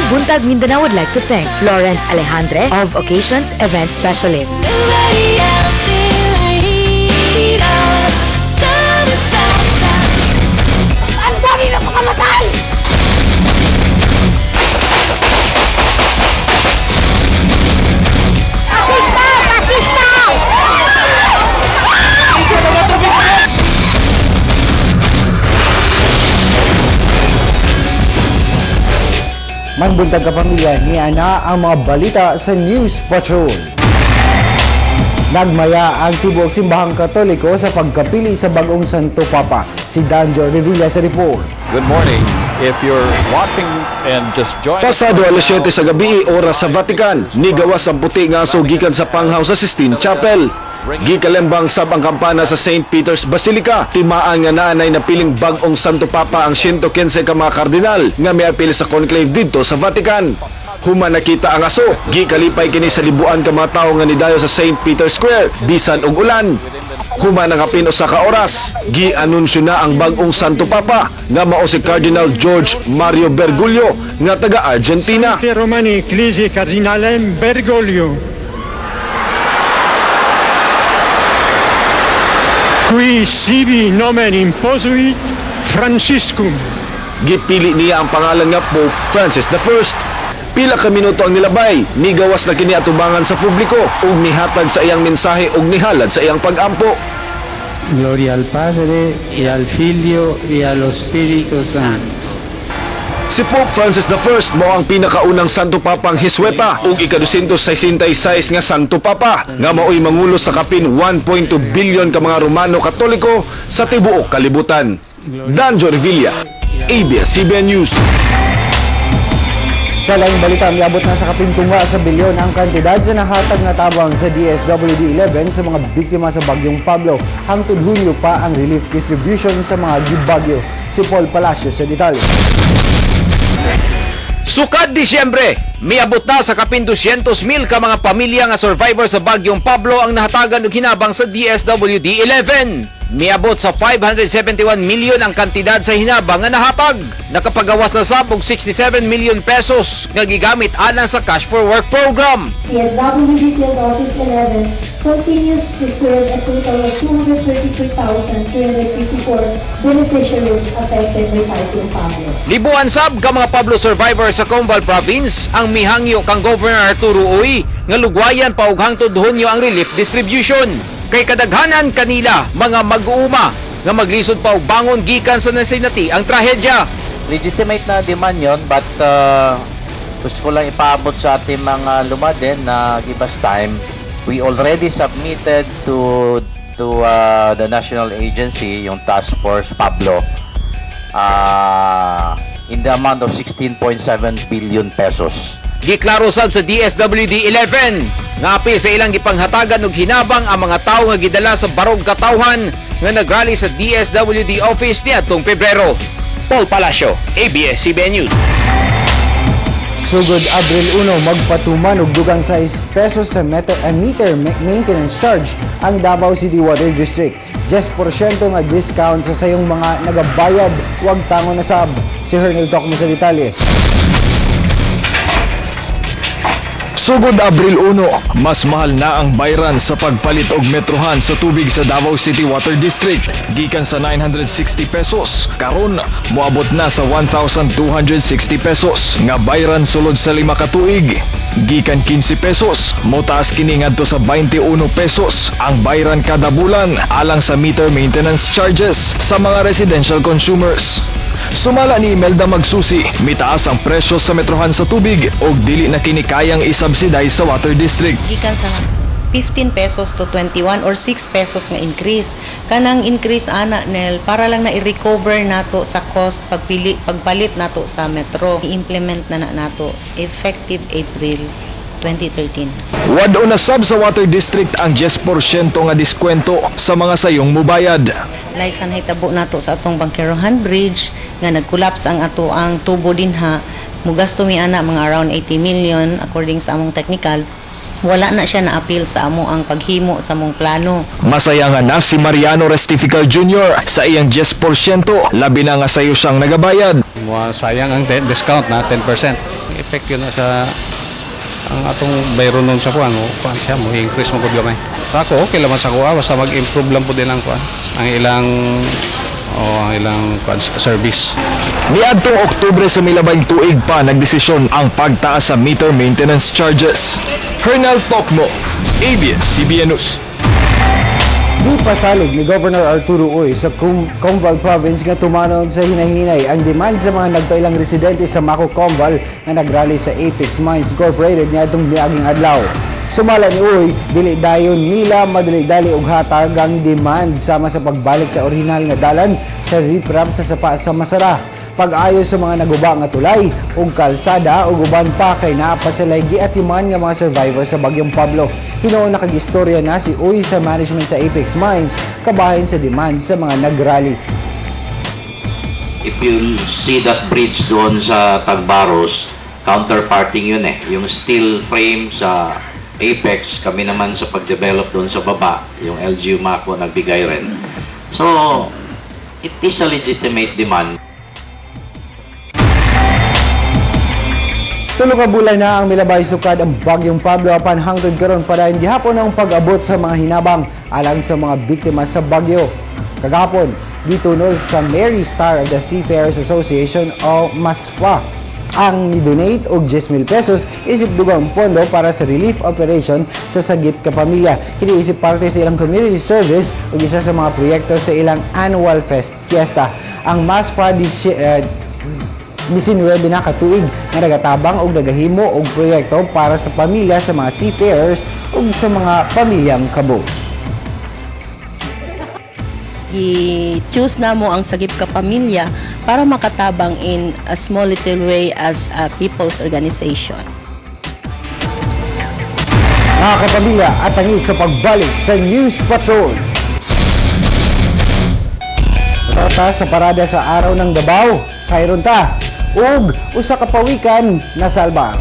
Buntag Mindanao would like to thank Florence Alejandre of Occasions Event Specialist. Ang dami na pakamatay! Manbuntag kapamilya ni Ana ang mga balita sa News Patrol. Nagmaya ang tibuok simbahang Katoliko sa pagkapili sa bagong Santo Papa. Si Danjo Revilla sa report. Good morning. If you're watching and just join... Pasado alas 7 sa gabi, oras sa Vatican, nigawas ang puti nga sugikan sa panghaw sa Sistine Chapel. Gikalembang sab ang kampana sa St. Peter's Basilica. Timaan nga naanay na piling bagong Santo Papa ang 115 ka mga kardinal nga may apil sa conclave dito sa Vatican. Human nakita ang aso, gikalipay kini sa libuan ka mga tao nga nidayo sa St. Peter's Square, bisan og ulan. Human ang kapin usa ka oras, gi-anunsyo na ang bagong Santo Papa nga mao si Cardinal George Mario Bergoglio nga taga Argentina. Romani Ecclesiae Cardinalem Bergoglio. Qui sibi nomen imposuit Franciscum. Gipili niya ang pangalan nga Pope Francis I. Pila ka minuto ang nilabay, nigawas na kini atubangan sa publiko ug nihatag sa iyang mensahe ug nihalad sa iyang pag-ampo. Gloria al Padre, y al Figlio, y al Espíritu Santo. Si Pope Francis I mao ang pinakaunang Santo Papang Hisweta ug ika-266 nga Santo Papa nga mao'y mangulo sa kapin 1.2 billion ka mga Romano Katoliko sa tibuok kalibutan. Danjo Revilla, ABS-CBN News. Sa laing balita, miabot na sa kapintunga sa bilyon ang kantidad sa nahatag nga tabang sa DSWD-11 sa mga biktima sa Bagyong Pablo. Hangtod Hunyo pa ang relief distribution sa mga gibagyo. Si Paul Palacio sa detalye. Sukad Disyembre, miabot na sa kapin 200,000 ka mga pamilya nga survivor sa Bagyong Pablo ang nahatagan og hinabang sa DSWD-11. Miabot sa 571 million ang kantidad sa hinabang nga nahatag. Nakapagawas na sab og 67 million pesos nga gigamit alang sa Cash for Work program. DSWD Field Office 11 continues to serve a total of 233,354 beneficiaries affected by Typhoon Pablo. Libuan sab ka mga Pablo survivor sa Combal Province ang mihangyo kang Governor Arturo Uy nga lugwayan pa og hangtod Hunyo ang relief distribution. Kay kadaghanan kanila mga mag-uuma nga maglisod pa og bangon gikan sa nasinati ang trahedya. Legitimate na demand yon, but gusto ko lang ipaabot sa ating mga lumaden na give us time. We already submitted to the national agency, yung Task Force Pablo, in the amount of 16.7 billion pesos. Giklaro sab sa DSWD-11 nga apil sa ilang gipanghatagan og hinabang ang mga tawo nga gidala sa barog katawhan nga nagrally sa DSWD office niadtong Pebrero. Paul Palacio, ABS-CBN News. Sugod Abril 1, magpatuman og dugang 6 pesos sa meter maintenance charge ang Davao City Water District. 10% nga discount sa sayong mga nagabayad, wag tango na sab. Si Hernel Tocmo sa detalye. Sugod Abril 1, mas mahal na ang bayran sa pagpalit og metrohan sa tubig sa Davao City Water District. Gikan sa 960 pesos, karon moabot na sa 1,260 pesos nga bayran sulod sa 5 ka tuig. Gikan 15 pesos, motaas kini ngadto sa 21 pesos ang bayran kada bulan alang sa meter maintenance charges sa mga residential consumers. Sumala ni Imelda Magsusi, mitaas ang presyo sa metrohan sa tubig o dili na kinikayang isubsidize sa water district. Gikan sa 15 pesos to 21 or 6 pesos nga increase. Kanang increase ana nel para lang na i-recover nato sa cost pagpalit nato sa metro. I-implement na nato effective April 2013. Wado na sab sa water district ang 10% nga diskwento sa mga sayong mubayad. Like sa nahitabo nato sa atong Bangkerohan Bridge nga nag-collapse ang ato ang tubo dinha, mugasto mi ana mga around 80 million according sa among technical. Wala na siya na-appeal sa amo ang paghimo sa among plano. Masaya nga na si Mariano Restifical Jr. sa iyang 10%, labi na nga sayo siyang nagabayad. Sayang ang discount na 10%. effect yun na sa ang atong bayro nun sa kuan siya mo increase mo gud gamay. Sa ako okay lang sa kuha basta mag-improve lang po din ang kuan ang ilang service. Niadtong Oktubre sa milabay tuig pa nagdesisyon ang pagtaas sa meter maintenance charges. Hernal Tokmo, ABS-CBN News. Di pasalig ni Governor Arturo Uy sa Combal Province nga tumanon sa hinahinay ang demand sa mga nagpailang residente sa Mako Combal na nagrally sa Apex Mines Incorporated niadtong miaging adlaw. Sumala ni Uy, dili dayon nila madali-dali og hatag ang demand sama sa pagbalik sa orihinal nga dalan sa riprap sa sapa sa Masara. Pag-ayo sa mga naguba nga tulay ug kalsada ug uban pa kay naa pa sila giatiman nga mga survivor sa Bagyong Pablo. Hinuon na kag-istorya na si Uy sa management sa Apex Mines kabahin sa demand sa mga nagrally. If you see that bridge doon sa Tagbaros, counterparting yun yung steel frame sa Apex, kami naman sa pag-develop doon sa baba, yung LGU Mako nagbigay rin. So, it is a legitimate demand. Tulo ka bulan na ang milabay sukad ang Bagyong Pablo apan hangtod karon pa rin gihapon ang pag-abot sa mga hinabang alang sa mga biktima sa bagyo. Kagahapon, gitunol sa Mary Star of the Seafarers Association o MASFA ang ni-donate og 10,000 pesos isip dugang pondo para sa relief operation sa sagip ka pamilya. Kini isip parte sa ilang community service ug isa sa mga proyekto sa ilang annual fiesta. Ang MASFA 19 na katuig nga nagatabang og nagahimo og proyekto para sa pamilya sa mga seafarers ug sa mga pamilyang kabo. I-choose na mo ang Sagip Ka Pamilya para makatabang in a small little way as a people's organization. Mga kapamilya, atangi sa pagbalik sa News Patrol. Rota sa parada sa araw ng Davao, sayron ta ug usa ka pawikan nasalba.